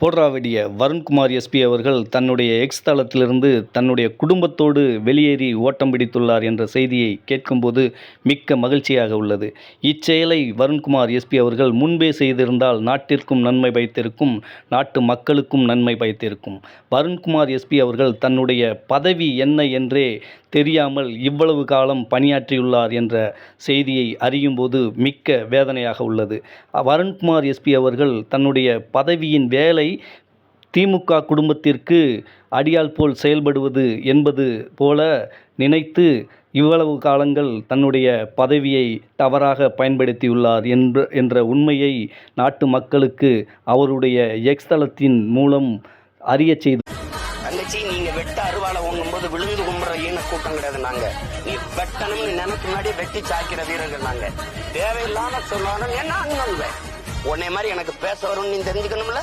போட்றாவடிய Varun Kumar SP அவர்கள் தன்னுடைய X தளத்திலிருந்து தன்னுடைய குடும்பத்தோடு வெளியேறி ஓட்டம் பிடித்துள்ளார் என்ற செய்தியை கேட்கும்போது மிக்க மகிழ்ச்சியாக உள்ளது. இச்செயலை வருண்குமார் எஸ்பி அவர்கள் முன்பே செய்திருந்தால் நாட்டிற்கும் நன்மை பயத்திருக்கும், நாட்டு மக்களுக்கும் நன்மை பயத்திருக்கும். வருண்குமார் எஸ்பி அவர்கள் தன்னுடைய பதவி என்ன என்றே தெரியாமல் இவ்வளவு காலம் பணியாற்றியுள்ளார் என்ற செய்தியை அறியும்போது மிக்க வேதனையாக உள்ளது. வருண்குமார் எஸ்பி அவர்கள் தன்னுடைய பதவியின் வேலை திமுக குடும்பத்திற்கு அடியாள் போல் செயல்படுவது என்பது போல நினைத்து இவ்வளவு காலங்கள் தன்னுடைய பதவியை தவறாக பயன்படுத்தியுள்ளார் என்ற உண்மையை நாட்டு மக்களுக்கு அவருடைய எக்ஸ் தளத்தின் மூலம் அறியச் செய்து. தங்கச்சி, நீங்க வெட்ட அருவாளை ஓங்கும்போது விழுந்து கும்புற ஈன கூட்டம் கிடையாது. நாங்க நீ வெட்டணும்னு நினைக்கு முன்னாடி வெட்டி சாய்க்கிற வீரர்கள். நாங்க தேவையில்லாம சொன்னாலும் என்ன அண்ணன் உன்னை மாதிரி எனக்கு பேச வரும்னு நீ தெரிஞ்சுக்கணும்ல.